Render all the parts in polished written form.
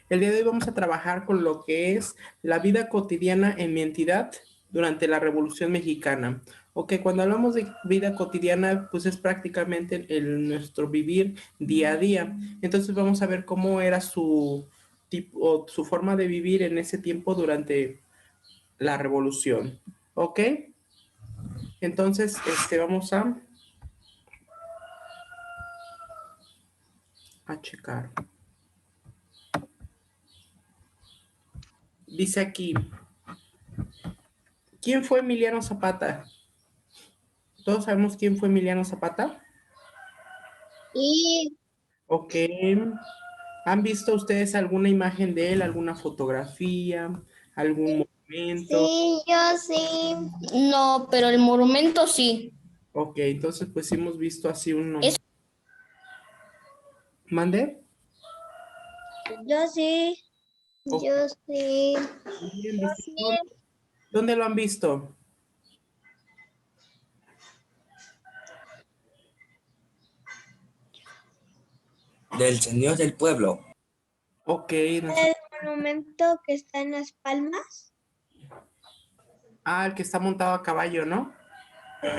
El día de hoy vamos a trabajar con lo que es la vida cotidiana en mi entidad durante la Revolución Mexicana. Ok, cuando hablamos de vida cotidiana, pues es prácticamente nuestro vivir día a día. Entonces vamos a ver cómo era su tipo, o su forma de vivir en ese tiempo durante la Revolución. Ok, entonces vamos a checar. Dice aquí, ¿quién fue Emiliano Zapata? ¿Todos sabemos quién fue Emiliano Zapata? Y Ok. ¿Han visto ustedes alguna imagen de él, alguna fotografía, algún monumento? sí, yo sí. No, pero el monumento sí. Ok, entonces pues hemos visto así Es, unos... ¿Mande? yo sí. Ok, Yo sí. muy bien, Yo dice, sí. ¿dónde lo han visto? Del Señor del Pueblo. Ok, El monumento que está en Las Palmas. el que está montado a caballo, ¿no?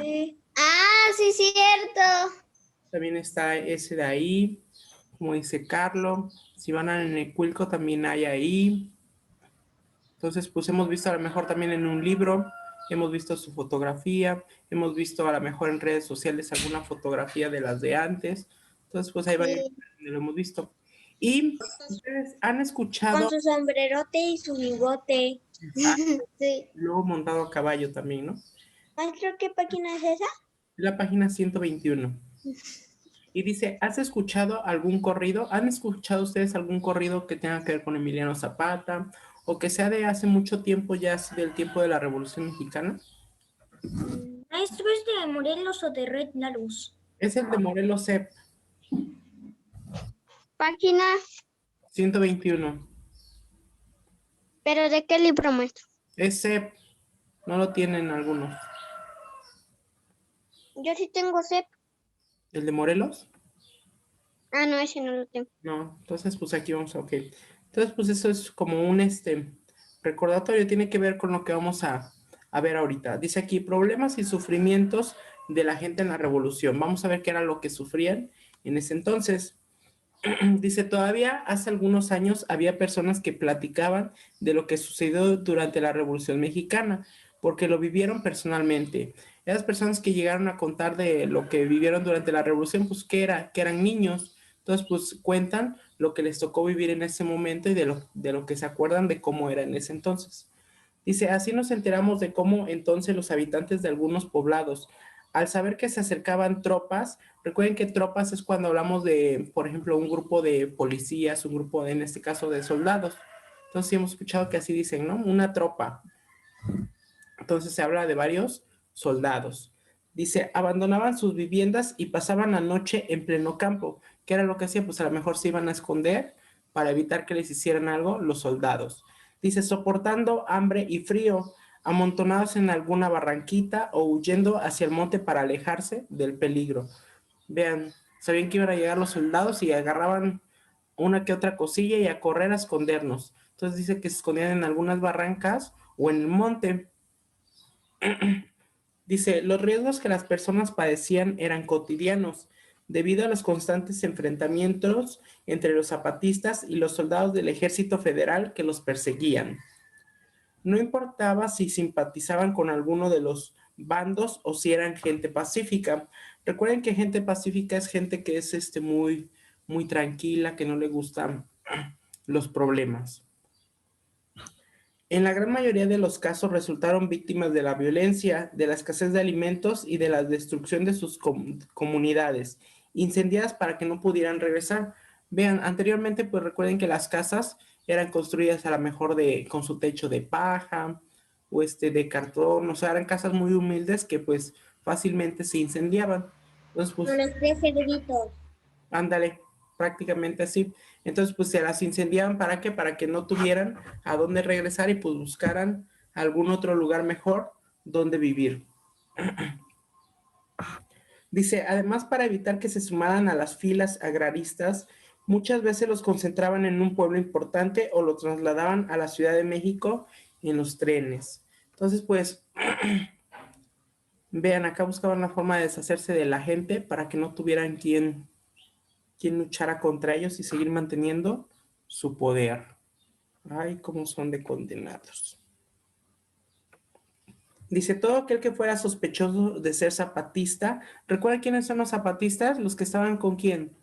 Sí. Ah, sí, cierto. También está ese de ahí, como dice Carlos. Si van a Necuilco también hay ahí. Entonces, pues hemos visto a lo mejor también en un libro, hemos visto su fotografía, hemos visto a lo mejor en redes sociales alguna fotografía de las de antes. Entonces, pues hay varios Sí. que lo hemos visto. Y ustedes han Con escuchado su sombrerote y su bigote. a Sí. luego montado a caballo también, ¿no? Maestro, ¿qué página es esa? La página 121. Y dice, ¿has escuchado algún corrido? ¿Han escuchado ustedes algún corrido que tenga que ver con Emiliano Zapata? O que sea de hace mucho tiempo, ya del tiempo de la Revolución Mexicana. Maestro, ¿es de Morelos o de Red Larus? Es el de Morelos CEP Página, 121. ¿pero de qué libro, maestro? Es CEP, no lo tienen algunos. Yo sí tengo CEP. ¿El de Morelos? Ah, no, ese no lo tengo. No, entonces pues aquí vamos a, ok. Entonces pues eso es como un recordatorio, tiene que ver con lo que vamos a ver ahorita. Dice aquí, problemas y sufrimientos de la gente en la revolución. Vamos a ver qué era lo que sufrían en ese entonces. Dice, todavía hace algunos años había personas que platicaban de lo que sucedió durante la Revolución Mexicana, porque lo vivieron personalmente. Esas personas que llegaron a contar de lo que vivieron durante la Revolución, pues que eran niños. Entonces, pues cuentan lo que les tocó vivir en ese momento y de lo que se acuerdan de cómo era en ese entonces. Dice, así nos enteramos de cómo entonces los habitantes de algunos poblados, al saber que se acercaban tropas, recuerden que tropas es cuando hablamos de, por ejemplo, un grupo de policías, un grupo, en este caso, de soldados. Entonces sí hemos escuchado que así dicen, ¿no? Una tropa. Entonces se habla de varios soldados. Dice, abandonaban sus viviendas y pasaban la noche en pleno campo. ¿Qué era lo que hacían? Pues a lo mejor se iban a esconder para evitar que les hicieran algo los soldados. Dice, soportando hambre y frío, amontonados en alguna barranquita o huyendo hacia el monte para alejarse del peligro. Vean, sabían que iban a llegar los soldados y agarraban una que otra cosilla y a correr a escondernos. Entonces dice que se escondían en algunas barrancas o en el monte. Dice, los riesgos que las personas padecían eran cotidianos, debido a los constantes enfrentamientos entre los zapatistas y los soldados del ejército federal que los perseguían. No importaba si simpatizaban con alguno de los bandos o si eran gente pacífica. Recuerden que gente pacífica es gente que es muy, muy tranquila, que no le gustan los problemas. En la gran mayoría de los casos resultaron víctimas de la violencia, de la escasez de alimentos y de la destrucción de sus comunidades, incendiadas para que no pudieran regresar. Vean, anteriormente pues recuerden que las casas eran construidas a lo mejor con su techo de paja o de cartón, o sea, eran casas muy humildes que pues fácilmente se incendiaban. Entonces Con pues los tres cerditos. ándale, prácticamente así. Entonces, pues se las incendiaban ¿para qué? Para que no tuvieran a dónde regresar y pues buscaran algún otro lugar mejor donde vivir. Dice, además para evitar que se sumaran a las filas agraristas, Muchas veces los concentraban en un pueblo importante o lo trasladaban a la Ciudad de México en los trenes. Entonces, pues, vean, acá buscaban la forma de deshacerse de la gente para que no tuvieran quien luchara contra ellos y seguir manteniendo su poder. Ay, cómo son de condenados. Dice, todo aquel que fuera sospechoso de ser zapatista. ¿Recuerdan quiénes son los zapatistas? Los que estaban con quién.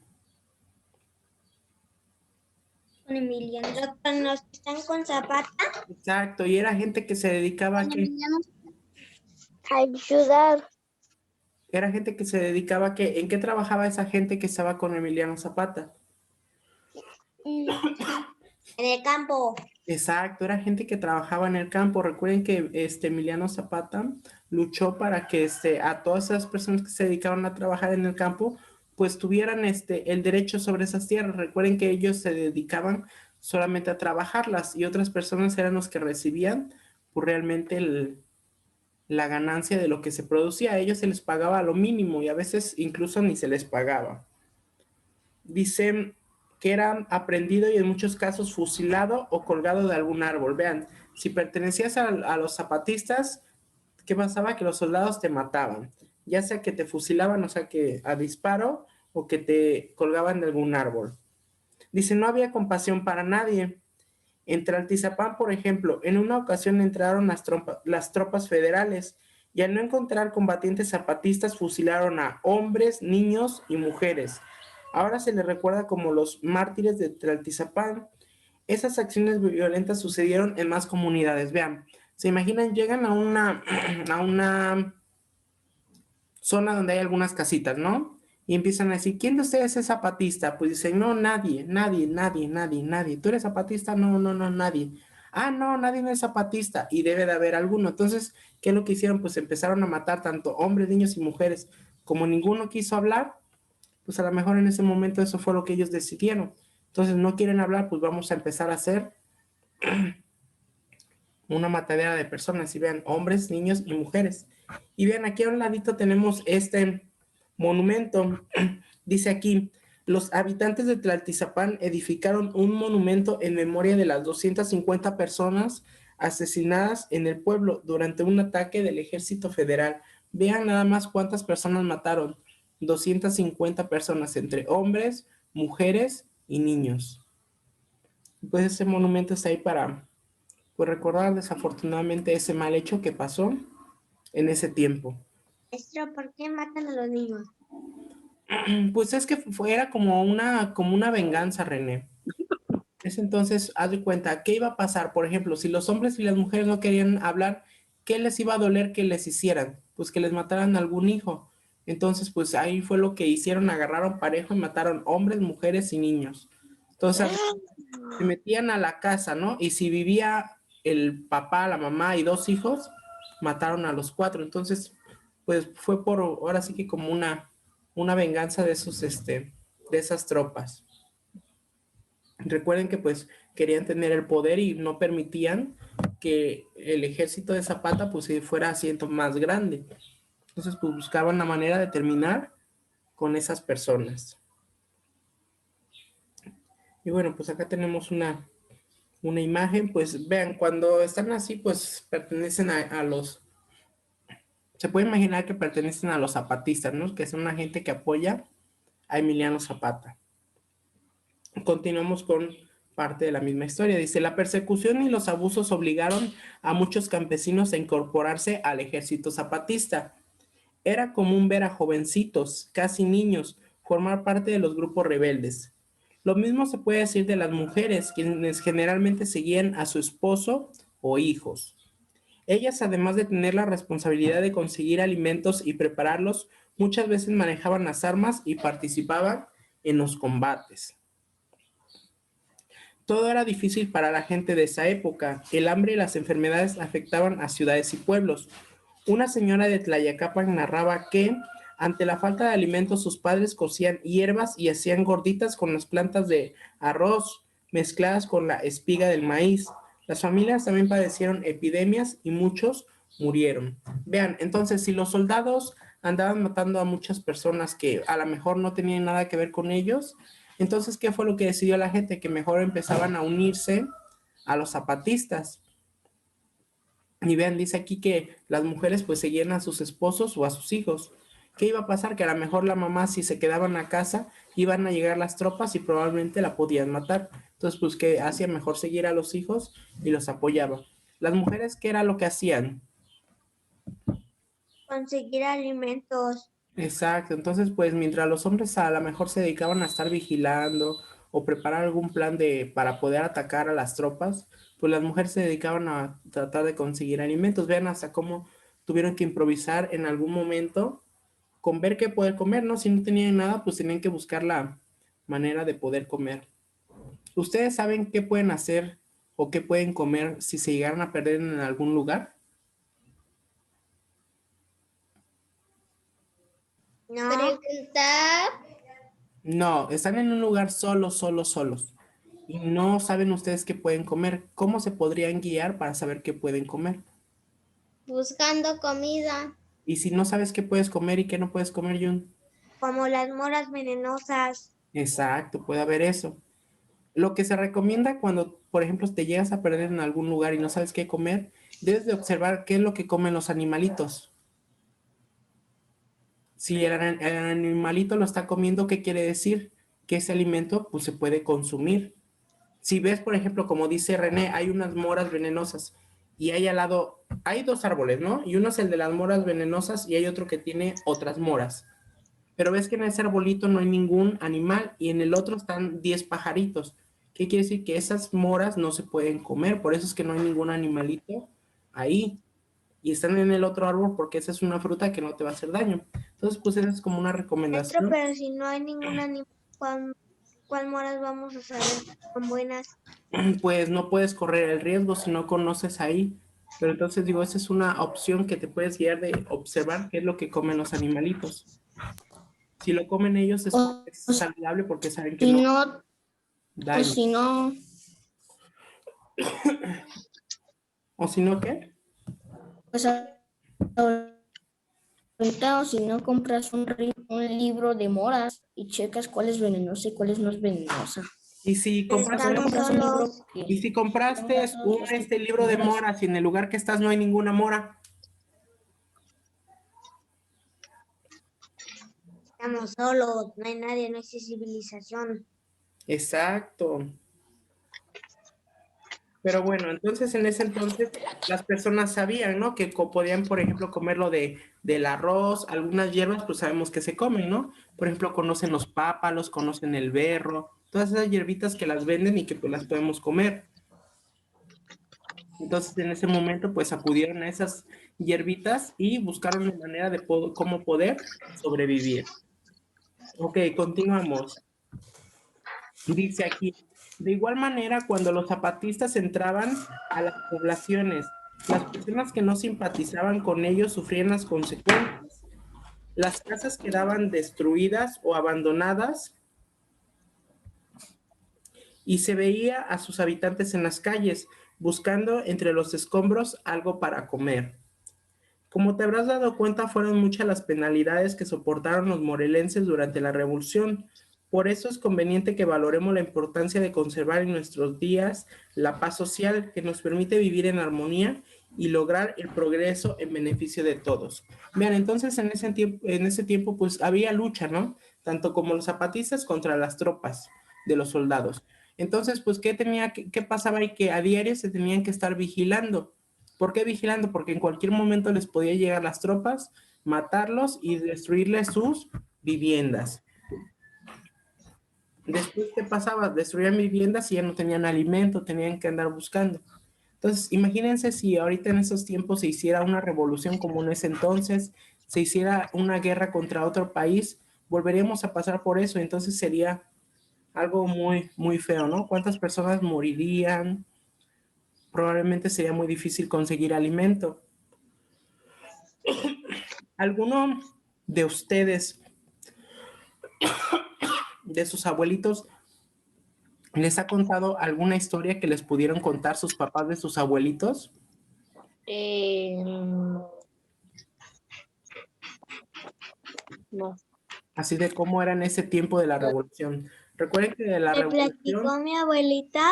Con Emiliano. Con los que están con Zapata. Exacto, y era gente que se dedicaba a que... Ayudar. Era gente que se dedicaba a que... ¿En qué trabajaba esa gente que estaba con Emiliano Zapata? En el campo. Exacto, era gente que trabajaba en el campo. Recuerden que Emiliano Zapata luchó para que a todas esas personas que se dedicaban a trabajar en el campo, pues tuvieran el derecho sobre esas tierras. Recuerden que ellos se dedicaban solamente a trabajarlas y otras personas eran los que recibían pues, realmente la ganancia de lo que se producía. A ellos se les pagaba lo mínimo y a veces incluso ni se les pagaba. Dicen que era aprendido y en muchos casos fusilado o colgado de algún árbol. Vean, si pertenecías a los zapatistas, ¿qué pasaba? Que los soldados te mataban, ya sea que te fusilaban, o sea que a disparo, o que te colgaban de algún árbol. Dice, no había compasión para nadie. Entre Altizapán, por ejemplo, en una ocasión entraron las tropas federales y al no encontrar combatientes zapatistas fusilaron a hombres, niños y mujeres. Ahora se les recuerda como los mártires de Tlaltizapán. Esas acciones violentas sucedieron en más comunidades. Vean, se imaginan, llegan a una zona donde hay algunas casitas, ¿no? Y empiezan a decir, ¿quién de ustedes es zapatista? Pues dicen, no, nadie. ¿Tú eres zapatista? No, nadie. Ah, no, nadie no es zapatista. Y debe de haber alguno. Entonces, ¿qué es lo que hicieron? Pues empezaron a matar tanto hombres, niños y mujeres. Como ninguno quiso hablar, pues a lo mejor en ese momento eso fue lo que ellos decidieron. Entonces, no quieren hablar, pues vamos a empezar a hacer una matadera de personas. Y vean, hombres, niños y mujeres. Y vean, aquí a un ladito tenemos este monumento. Dice aquí, los habitantes de Tlaltizapán edificaron un monumento en memoria de las 250 personas asesinadas en el pueblo durante un ataque del ejército federal. Vean nada más cuántas personas mataron. 250 personas entre hombres, mujeres y niños. Pues ese monumento está ahí para pues, recordar desafortunadamente ese mal hecho que pasó en ese tiempo. Maestro, ¿por qué matan a los niños? Pues es que era como una venganza, René. Es entonces, haz de cuenta, ¿qué iba a pasar? Por ejemplo, si los hombres y las mujeres no querían hablar, ¿qué les iba a doler que les hicieran? Pues que les mataran a algún hijo. Entonces, pues ahí fue lo que hicieron, agarraron parejo y mataron hombres, mujeres y niños. Entonces, se metían a la casa, ¿no? Y si vivía el papá, la mamá y 2 hijos, mataron a los 4. Entonces, pues fue ahora sí que como una venganza de de esas tropas. Recuerden que pues querían tener el poder y no permitían que el ejército de Zapata pues fuera haciendo más grande. Entonces pues buscaban la manera de terminar con esas personas. Y bueno, pues acá tenemos una imagen, pues vean, cuando están así pues pertenecen a los... Se puede imaginar que pertenecen a los zapatistas, ¿no? Que son una gente que apoya a Emiliano Zapata. Continuamos con parte de la misma historia. Dice, la persecución y los abusos obligaron a muchos campesinos a incorporarse al ejército zapatista. Era común ver a jovencitos, casi niños, formar parte de los grupos rebeldes. Lo mismo se puede decir de las mujeres, quienes generalmente seguían a su esposo o hijos. Ellas, además de tener la responsabilidad de conseguir alimentos y prepararlos, muchas veces manejaban las armas y participaban en los combates. Todo era difícil para la gente de esa época. El hambre y las enfermedades afectaban a ciudades y pueblos. Una señora de Tlayacapan narraba que, ante la falta de alimentos, sus padres cocían hierbas y hacían gorditas con las plantas de arroz mezcladas con la espiga del maíz. Las familias también padecieron epidemias y muchos murieron. Vean, entonces, si los soldados andaban matando a muchas personas que a lo mejor no tenían nada que ver con ellos, Entonces, ¿qué fue lo que decidió la gente? Que mejor empezaban a unirse a los zapatistas. Y vean, dice aquí que las mujeres pues seguían a sus esposos o a sus hijos. ¿Qué iba a pasar? Que a lo mejor la mamá, si se quedaban a casa, iban a llegar las tropas y probablemente la podían matar. Entonces, pues, ¿qué hacía? Mejor seguir a los hijos y los apoyaba. Las mujeres, ¿qué era lo que hacían? Conseguir alimentos. Exacto, entonces pues mientras los hombres a lo mejor se dedicaban a estar vigilando o preparar algún plan para poder atacar a las tropas, pues las mujeres se dedicaban a tratar de conseguir alimentos. Vean hasta cómo tuvieron que improvisar en algún momento con ver qué poder comer, ¿no? Si no tenían nada, pues tenían que buscar la manera de poder comer. ¿Ustedes saben qué pueden hacer o qué pueden comer si se llegaran a perder en algún lugar? No. Preguntar. No, están en un lugar solos. Y no saben ustedes qué pueden comer. ¿Cómo se podrían guiar para saber qué pueden comer? Buscando comida. Y si no sabes qué puedes comer y qué no puedes comer, Jun. Como las moras venenosas. Exacto, puede haber eso. Lo que se recomienda cuando, por ejemplo, te llegas a perder en algún lugar y no sabes qué comer, debes de observar qué es lo que comen los animalitos. Si el animalito lo está comiendo, ¿qué quiere decir? Que ese alimento pues se puede consumir. Si ves, por ejemplo, como dice René, hay unas moras venenosas y hay al lado, hay dos árboles, ¿no? Y uno es el de las moras venenosas y hay otro que tiene otras moras. Pero ves que en ese arbolito no hay ningún animal y en el otro están 10 pajaritos. ¿Qué quiere decir? Que esas moras no se pueden comer, por eso es que no hay ningún animalito ahí. Y están en el otro árbol porque esa es una fruta que no te va a hacer daño. Entonces, pues esa es como una Maestro, recomendación. pero si no hay ningún animal, ¿cuál moras vamos a saber si son buenas? Pues no puedes correr el riesgo si no conoces ahí. Pero entonces digo, esa es una opción que te puedes guiar de observar qué es lo que comen los animalitos. Si lo comen ellos es saludable porque saben que Si no no, daño. si no, ¿O si no qué? pues ahorita o si no compras un libro de moras y checas cuál es venenosa y cuál es no es venenosa. Y si compraste, Estamos Compras un libro solos. y si compraste un libro de moras y en el lugar que estás no hay ninguna mora. Estamos solos. No hay nadie, no hay civilización. Exacto. Pero bueno, entonces en ese entonces las personas sabían, ¿no? Que podían, por ejemplo, comer lo del arroz, algunas hierbas, pues sabemos que se comen, ¿no? Por ejemplo, conocen los pápalos, conocen el berro, todas esas hierbitas que las venden y que pues las podemos comer. Entonces en ese momento pues acudieron a esas hierbitas y buscaron una manera de cómo poder sobrevivir. Ok, continuamos. Dice aquí, de igual manera, cuando los zapatistas entraban a las poblaciones, las personas que no simpatizaban con ellos sufrían las consecuencias. Las casas quedaban destruidas o abandonadas y se veía a sus habitantes en las calles buscando entre los escombros algo para comer. Como te habrás dado cuenta, fueron muchas las penalidades que soportaron los morelenses durante la Revolución. Por eso es conveniente que valoremos la importancia de conservar en nuestros días la paz social que nos permite vivir en armonía y lograr el progreso en beneficio de todos. Vean, entonces en ese tiempo pues había lucha, ¿no? Tanto como los zapatistas contra las tropas de los soldados. Entonces, pues, ¿qué pasaba? Y que a diario se tenían que estar vigilando. ¿Por qué vigilando? Porque en cualquier momento les podía llegar las tropas, matarlos y destruirles sus viviendas. Después, ¿qué pasaba? Destruían viviendas y ya no tenían alimento, tenían que andar buscando. Entonces, imagínense si ahorita en esos tiempos se hiciera una revolución como en ese entonces, se hiciera una guerra contra otro país, volveríamos a pasar por eso. Entonces sería algo muy, muy feo, ¿no? ¿Cuántas personas morirían? Probablemente sería muy difícil conseguir alimento. ¿Alguno de ustedes, de sus abuelitos, les ha contado alguna historia que les pudieron contar sus papás de sus abuelitos? No. Así de cómo era en ese tiempo de la revolución. Recuerden que de la Me platicó revolución, mi abuelita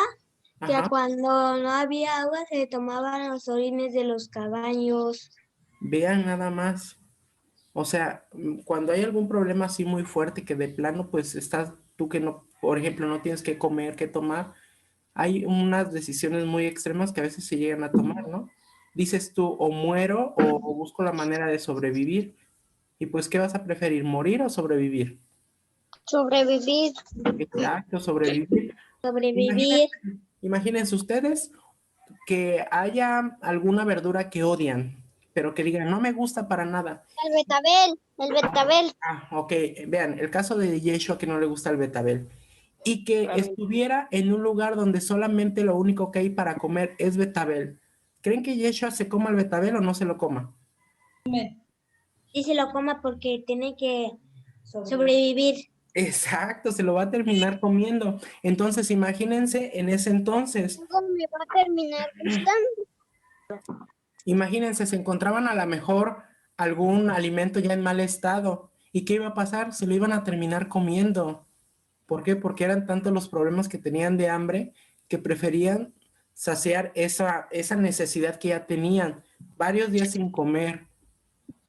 que ajá, cuando no había agua se tomaban los orines de los caballos. vean nada más. O sea, cuando hay algún problema así muy fuerte que de plano, pues estás tú que no, por ejemplo, no tienes que comer, que tomar, hay unas decisiones muy extremas que a veces se llegan a tomar, ¿no? Dices tú, o muero o busco la manera de sobrevivir. Y pues, ¿qué vas a preferir, morir o sobrevivir? Sobrevivir. Exacto, sobrevivir. Sobrevivir. Imagínense ustedes que haya alguna verdura que odian, pero que digan, no me gusta para nada. El betabel. El betabel. Ah, ok, vean, el caso de Yeshua que no le gusta el betabel y que estuviera en un lugar donde solamente lo único que hay para comer es betabel. ¿Creen que Yeshua se coma el betabel o no se lo coma? Sí se lo coma porque tiene que sobrevivir. Exacto, se lo va a terminar comiendo. Entonces, imagínense en ese entonces, ¿Cómo me va a terminar gustando? imagínense, se encontraban a lo mejor algún alimento ya en mal estado. ¿Y qué iba a pasar? Se lo iban a terminar comiendo. ¿Por qué? Porque eran tantos los problemas que tenían de hambre que preferían saciar esa necesidad que ya tenían, varios días sin comer.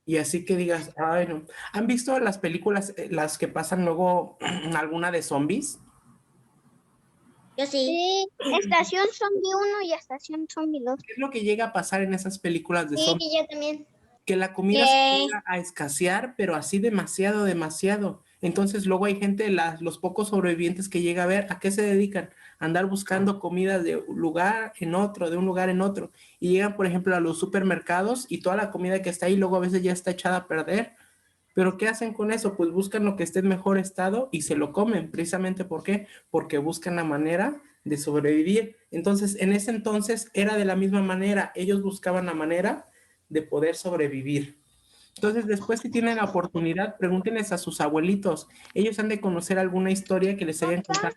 Y así que digas, ay, no. ¿Han visto las películas, las que pasan luego, alguna de zombies? Yo sí. Sí, Estación Zombie 1 y Estación Zombie 2. ¿Qué es lo que llega a pasar en esas películas de Sí, zombies? yo también. Que la comida se llega a escasear, pero así demasiado, demasiado. Entonces luego hay gente, los pocos sobrevivientes que llega a ver, ¿a qué se dedican? A andar buscando comida de un lugar en otro, de un lugar en otro. Y llegan, por ejemplo, a los supermercados y toda la comida que está ahí luego a veces ya está echada a perder. Pero ¿qué hacen con eso? Pues buscan lo que esté en mejor estado y se lo comen. Precisamente ¿por qué? Porque buscan la manera de sobrevivir. Entonces, en ese entonces era de la misma manera. Ellos buscaban la manera de poder sobrevivir. Entonces, después si tienen la oportunidad, pregúntenles a sus abuelitos. Ellos han de conocer alguna historia que les hayan contado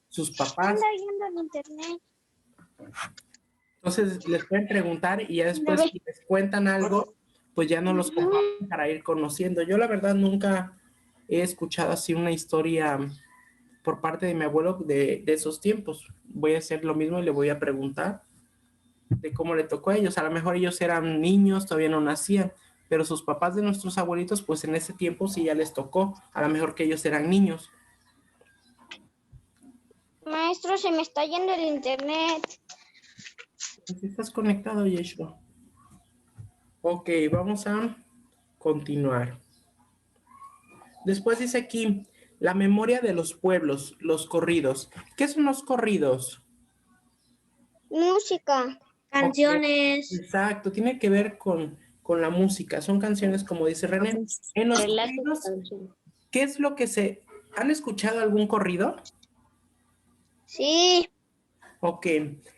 sus papás. Anda viendo en internet. Entonces, les pueden preguntar y ya después si les cuentan algo, pues ya no los comparten para ir conociendo. Yo la verdad nunca he escuchado así una historia por parte de mi abuelo de esos tiempos. Voy a hacer lo mismo y le voy a preguntar de cómo le tocó a ellos. A lo mejor ellos eran niños, todavía no nacían, pero sus papás de nuestros abuelitos, pues en ese tiempo sí ya les tocó. A lo mejor que ellos eran niños. Maestro, se me está yendo el internet. Si estás conectado, Yeshua. Ok, vamos a continuar. Después dice aquí, la memoria de los pueblos, los corridos. ¿Qué son los corridos? Música. Canciones. Exacto, tiene que ver con la música. Son canciones, como dice René. En los corridos, ¿qué es lo que se... ¿Han escuchado algún corrido? Sí. Ok,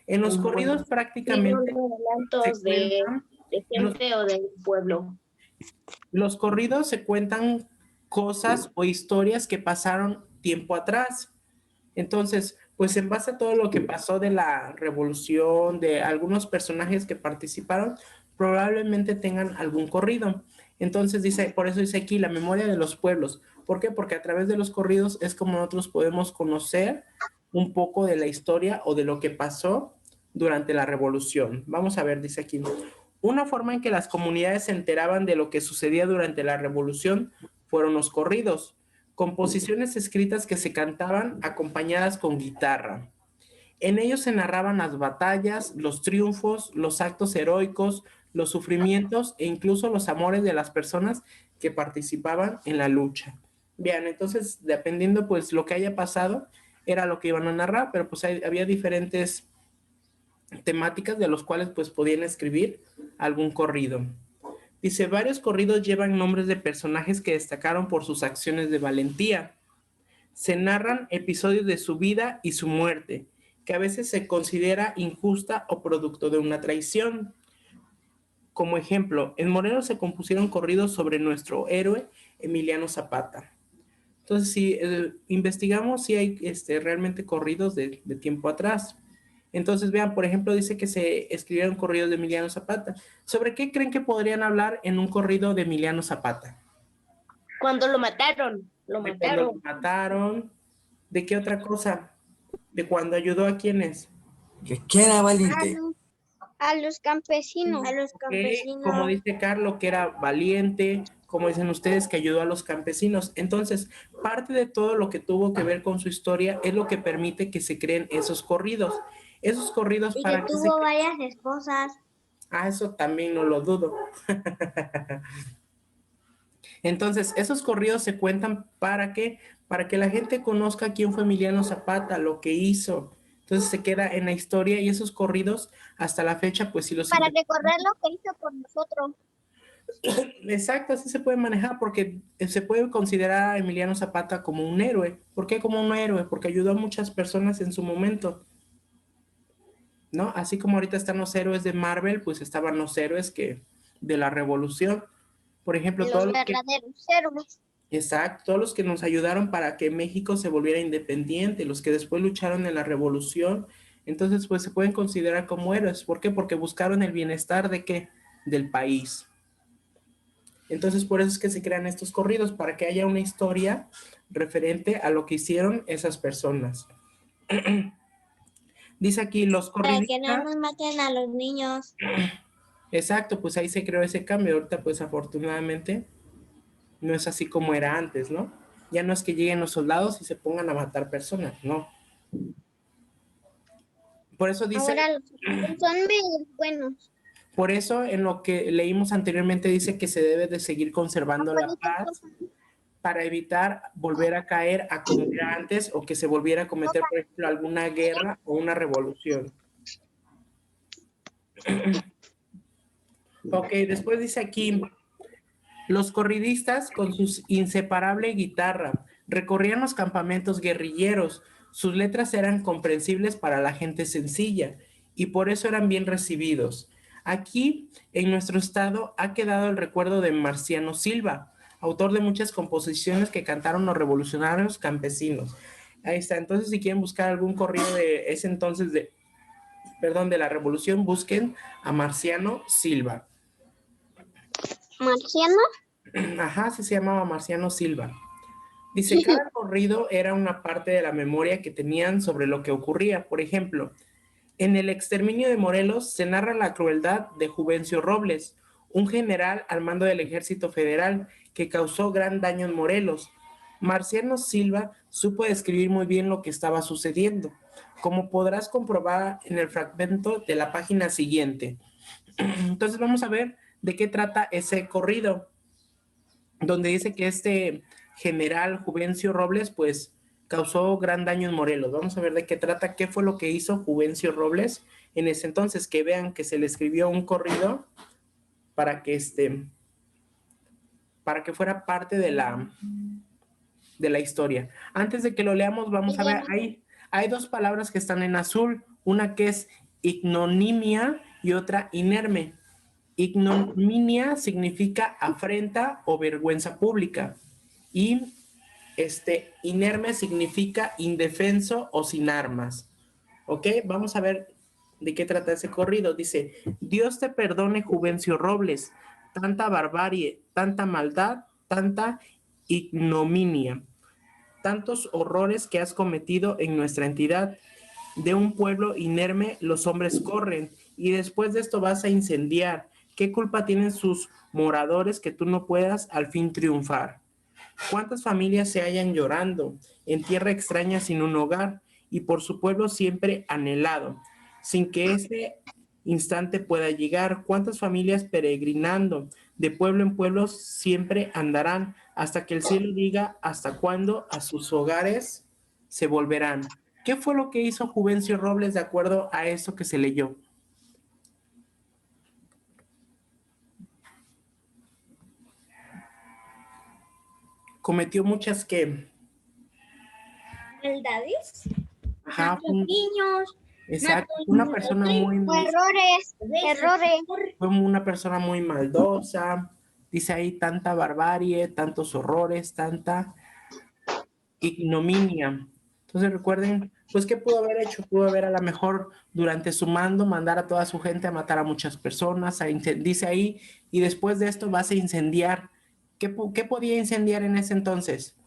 en los corridos prácticamente se Relatos cuentan, de gente o del pueblo. los corridos se cuentan cosas o historias que pasaron tiempo atrás. Entonces, pues en base a todo lo que pasó de la revolución, de algunos personajes que participaron, probablemente tengan algún corrido. Entonces dice, por eso dice aquí la memoria de los pueblos. ¿Por qué? Porque a través de los corridos es como nosotros podemos conocer un poco de la historia o de lo que pasó durante la revolución. Vamos a ver, dice aquí. Una forma en que las comunidades se enteraban de lo que sucedía durante la revolución fueron los corridos, composiciones escritas que se cantaban acompañadas con guitarra. En ellos se narraban las batallas, los triunfos, los actos heroicos, los sufrimientos e incluso los amores de las personas que participaban en la lucha. Bien, entonces, dependiendo pues lo que haya pasado, era lo que iban a narrar, pero pues había diferentes temáticas de los cuales pues podían escribir algún corrido. Dice, varios corridos llevan nombres de personajes que destacaron por sus acciones de valentía. Se narran episodios de su vida y su muerte, que a veces se considera injusta o producto de una traición. Como ejemplo, en Morelos se compusieron corridos sobre nuestro héroe Emiliano Zapata. Entonces, si investigamos, si hay realmente corridos de tiempo atrás. Entonces, vean, por ejemplo, dice que se escribieron corridos de Emiliano Zapata. ¿Sobre qué creen que podrían hablar en un corrido de Emiliano Zapata? Cuando lo mataron, De cuando lo mataron, ¿De qué otra cosa? ¿De cuando ayudó a quiénes? Que era valiente. A los campesinos. Ok, como dice Carlos, que era valiente, como dicen ustedes, que ayudó a los campesinos. Entonces, parte de todo lo que tuvo que ver con su historia es lo que permite que se creen esos corridos. Esos corridos Y para que que se tuvo varias esposas. Ah, eso también no lo dudo. Entonces, esos corridos se cuentan ¿para qué? Para que la gente conozca quién fue Emiliano Zapata, lo que hizo. Entonces se queda en la historia y esos corridos hasta la fecha, pues si los... Para recordar lo que hizo por nosotros. Exacto, así se puede manejar porque se puede considerar a Emiliano Zapata como un héroe. ¿Por qué como un héroe? Porque ayudó a muchas personas en su momento, ¿no? Así como ahorita están los héroes de Marvel, pues estaban los héroes de la revolución. Por ejemplo, Los todos los que, verdaderos héroes. exacto, todos los que nos ayudaron para que México se volviera independiente, los que después lucharon en la revolución, entonces pues se pueden considerar como héroes. ¿Por qué? Porque buscaron el bienestar de ¿qué? Del país. Entonces por eso es que se crean estos corridos, para que haya una historia referente a lo que hicieron esas personas. Dice aquí, los Para que no corridistas... nos maten a los niños. Exacto, pues ahí se creó ese cambio. Ahorita pues afortunadamente no es así como era antes, ¿no? Ya no es que lleguen los soldados y se pongan a matar personas, no. Por eso dice, Ahora los son medio buenos. por eso en lo que leímos anteriormente dice que se debe de seguir conservando la paz para evitar volver a caer a como era antes o que se volviera a cometer, por ejemplo, alguna guerra o una revolución. Ok, después dice aquí, los corridistas con su inseparable guitarra recorrían los campamentos guerrilleros. Sus letras eran comprensibles para la gente sencilla y por eso eran bien recibidos. Aquí, en nuestro estado, ha quedado el recuerdo de Marciano Silva, autor de muchas composiciones que cantaron los revolucionarios campesinos. Ahí está. Entonces, si quieren buscar algún corrido de ese entonces de la revolución, busquen a Marciano Silva. ¿Marciano? Ajá, sí se llamaba Marciano Silva. Dice, cada corrido era una parte de la memoria que tenían sobre lo que ocurría. Por ejemplo, en el exterminio de Morelos se narra la crueldad de Juvencio Robles, un general al mando del Ejército Federal que causó gran daño en Morelos. Marciano Silva supo describir muy bien lo que estaba sucediendo, como podrás comprobar en el fragmento de la página siguiente. Entonces vamos a ver de qué trata ese corrido, donde dice que este general Juvencio Robles, pues, causó gran daño en Morelos. Vamos a ver de qué trata, qué fue lo que hizo Juvencio Robles en ese entonces, que vean que se le escribió un corrido para que fuera parte de la historia. Antes de que lo leamos, vamos a ver, hay dos palabras que están en azul, una que es ignominia y otra inerme. Ignominia significa afrenta o vergüenza pública y inerme significa indefenso o sin armas. ¿Ok? Vamos a ver de qué trata ese corrido. Dice, Dios te perdone, Juvencio Robles, tanta barbarie, tanta maldad, tanta ignominia, tantos horrores que has cometido en nuestra entidad. De un pueblo inerme los hombres corren y después de esto vas a incendiar. ¿Qué culpa tienen sus moradores que tú no puedas al fin triunfar? ¿Cuántas familias se hallan llorando en tierra extraña sin un hogar y por su pueblo siempre anhelado, sin que ese instante pueda llegar? ¿Cuántas familias peregrinando de pueblo en pueblo siempre andarán hasta que el cielo diga hasta cuándo a sus hogares se volverán? ¿Qué fue lo que hizo Juvencio Robles de acuerdo a eso que se leyó? Cometió muchas que... ¿Maldades? Ajá, Mató niños. exacto, una persona muy... Errores. Fue una persona muy maldosa, dice ahí tanta barbarie, tantos horrores, tanta ignominia. Entonces recuerden, pues, ¿qué pudo haber hecho? Pudo haber a lo mejor durante su mando mandar a toda su gente a matar a muchas personas, dice ahí, y después de esto vas a incendiar. ¿Qué podía incendiar en ese entonces?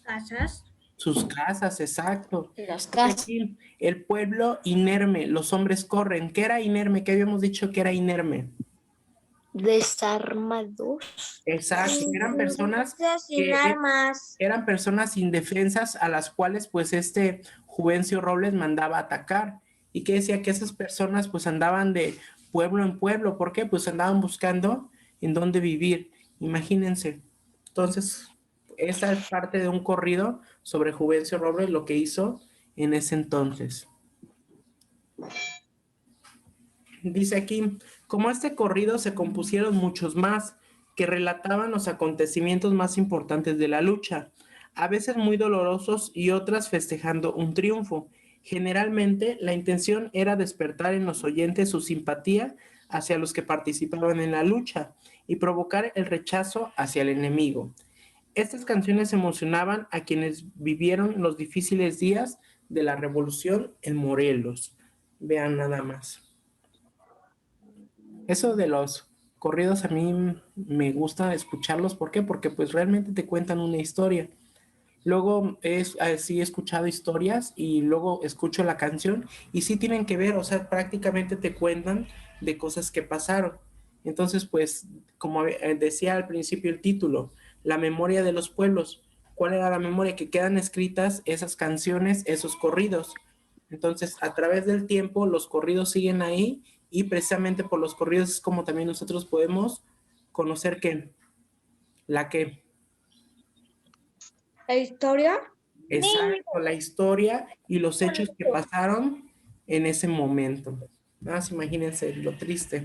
Casas. Sus casas, exacto. Las casas. Aquí, el pueblo inerme, los hombres corren. ¿Qué era inerme? ¿Qué habíamos dicho que era inerme? Desarmados. Exacto, eran personas Sin que armas. eran personas indefensas a las cuales pues Juvencio Robles mandaba atacar y que decía que esas personas pues andaban de pueblo en pueblo. ¿Por qué? Pues andaban buscando en dónde vivir, imagínense. Entonces, esa es parte de un corrido sobre Juvencio Robles, lo que hizo en ese entonces. Dice aquí, como este corrido se compusieron muchos más que relataban los acontecimientos más importantes de la lucha, a veces muy dolorosos y otras festejando un triunfo. Generalmente la intención era despertar en los oyentes su simpatía hacia los que participaban en la lucha y provocar el rechazo hacia el enemigo. Estas canciones emocionaban a quienes vivieron los difíciles días de la revolución en Morelos. Vean nada más. Eso de los corridos a mí me gusta escucharlos. ¿Por qué? Porque pues realmente te cuentan una historia. Luego sí he escuchado historias y luego escucho la canción y sí tienen que ver, o sea, prácticamente te cuentan de cosas que pasaron. Entonces, pues, como decía al principio el título, la memoria de los pueblos. ¿Cuál era la memoria? Que quedan escritas esas canciones, esos corridos. Entonces, a través del tiempo, los corridos siguen ahí y precisamente por los corridos es como también nosotros podemos conocer que la que ¿La historia? exacto, la historia y los hechos que pasaron en ese momento. Nada más imagínense lo triste.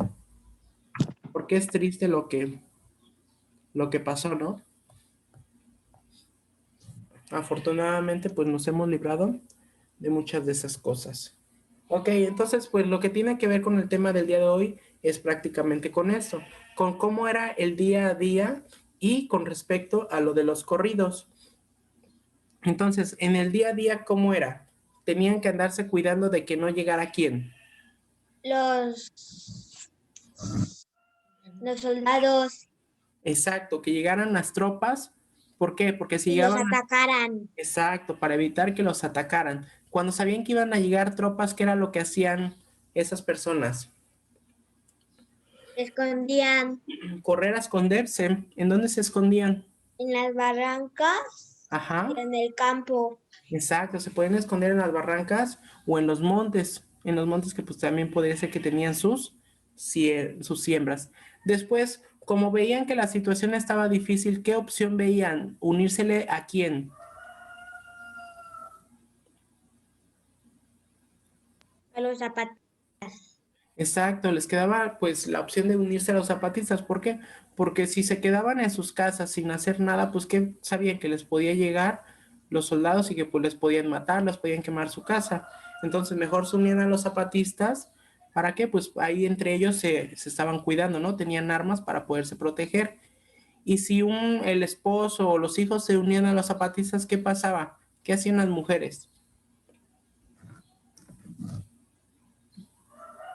Porque es triste lo que pasó, ¿no? Afortunadamente, pues nos hemos librado de muchas de esas cosas. Ok, entonces, pues lo que tiene que ver con el tema del día de hoy es prácticamente con eso, con cómo era el día a día y con respecto a lo de los corridos. Entonces, en el día a día, ¿cómo era? Tenían que andarse cuidando de que no llegara quién. Los soldados. Exacto, que llegaran las tropas. ¿Por qué? Porque si Y los llegaban... atacaran. Exacto, para evitar que los atacaran. Cuando sabían que iban a llegar tropas, ¿qué era lo que hacían esas personas? Se escondían Correr a esconderse. ¿En dónde se escondían? en las barrancas Ajá, y en el campo. exacto, se pueden esconder en las barrancas o en los montes que pues también podría ser que tenían sus siembras. Después, como veían que la situación estaba difícil, ¿qué opción veían? ¿Unírsele a quién? A los zapatos. Exacto, les quedaba pues la opción de unirse a los zapatistas. ¿Por qué? Porque si se quedaban en sus casas sin hacer nada, pues que sabían que les podía llegar los soldados y que pues les podían matar, les podían quemar su casa. Entonces mejor se unían a los zapatistas. ¿Para qué? Pues ahí entre ellos se estaban cuidando, ¿no? Tenían armas para poderse proteger. Y si el esposo o los hijos se unían a los zapatistas, ¿qué pasaba? ¿Qué hacían las mujeres?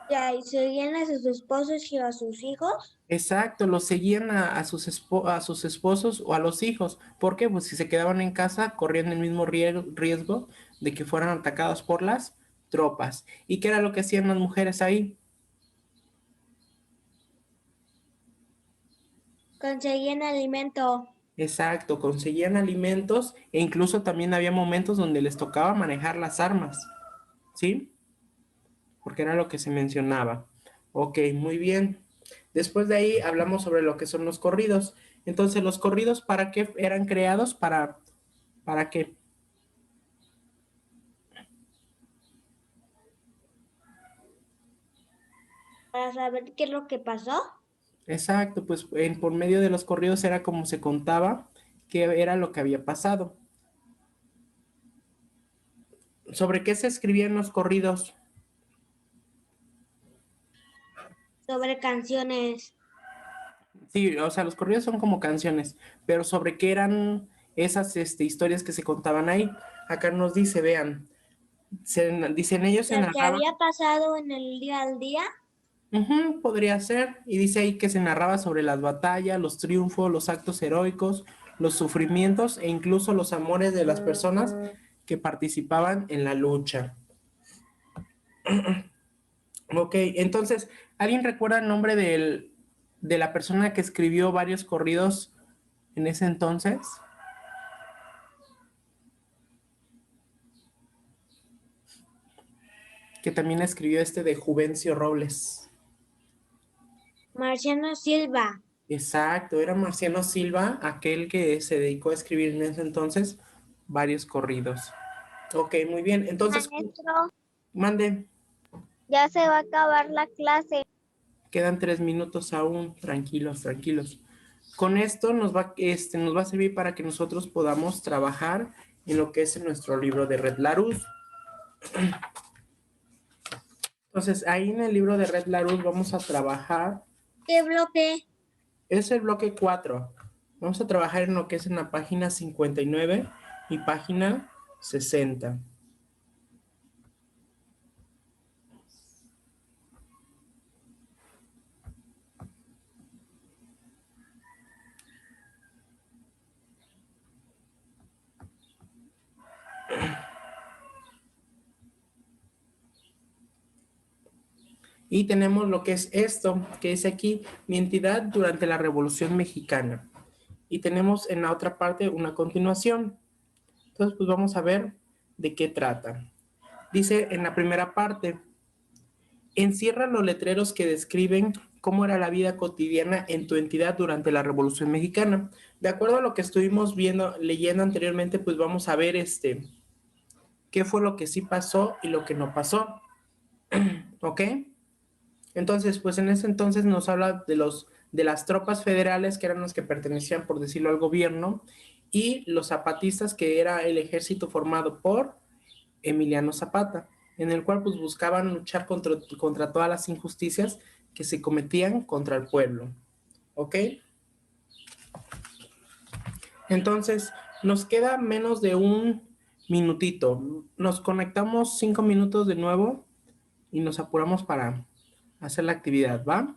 Y seguían a sus esposos y a sus hijos. Exacto, los seguían a sus esposos o a los hijos. ¿Por qué? Pues si se quedaban en casa, corrían el mismo riesgo de que fueran atacados por las tropas. ¿Y qué era lo que hacían las mujeres ahí? Conseguían alimento. Exacto, conseguían alimentos e incluso también había momentos donde les tocaba manejar las armas, ¿sí? Porque era lo que se mencionaba. Ok, muy bien. Después de ahí hablamos sobre lo que son los corridos. Entonces, ¿los corridos para qué eran creados? ¿Para qué? Para saber qué es lo que pasó. Exacto, pues por medio de los corridos era como se contaba qué era lo que había pasado. ¿Sobre qué se escribían los corridos? Sobre canciones. Sí, o sea, los corridos son como canciones, pero ¿sobre qué eran esas historias que se contaban ahí? Acá nos dice, vean, dicen ellos se Lo que narraban. había pasado en el día al día. Podría ser, y dice ahí que se narraba sobre las batallas, los triunfos, los actos heroicos, los sufrimientos e incluso los amores de las personas que participaban en la lucha. Ok, entonces, ¿alguien recuerda el nombre de la persona que escribió varios corridos en ese entonces? Que también escribió este de Juvencio Robles. Marciano Silva. Exacto, era Marciano Silva, aquel que se dedicó a escribir en ese entonces varios corridos. Ok, muy bien. Entonces, Maestro, mande. ya se va a acabar la clase. Quedan 3 minutos aún. Tranquilos, tranquilos. Con esto nos va a servir para que nosotros podamos trabajar en lo que es nuestro libro de Red Larousse. Entonces, ahí en el libro de Red Larousse vamos a trabajar. ¿Qué bloque? Es el bloque 4. Vamos a trabajar en lo que es en la página 59 y página 60. Y tenemos lo que es esto, que dice aquí, mi entidad durante la Revolución Mexicana. Y tenemos en la otra parte una continuación. Entonces, pues vamos a ver de qué trata. Dice en la primera parte, encierra los letreros que describen cómo era la vida cotidiana en tu entidad durante la Revolución Mexicana. De acuerdo a lo que estuvimos leyendo anteriormente, pues vamos a ver qué fue lo que sí pasó y lo que no pasó. ¿Ok? Entonces, pues en ese entonces nos habla de las tropas federales, que eran los que pertenecían, por decirlo, al gobierno, y los zapatistas, que era el ejército formado por Emiliano Zapata, en el cual pues buscaban luchar contra todas las injusticias que se cometían contra el pueblo. ¿Ok? Entonces, nos queda menos de un minutito. Nos conectamos 5 minutos de nuevo y nos apuramos para hacer la actividad, ¿va?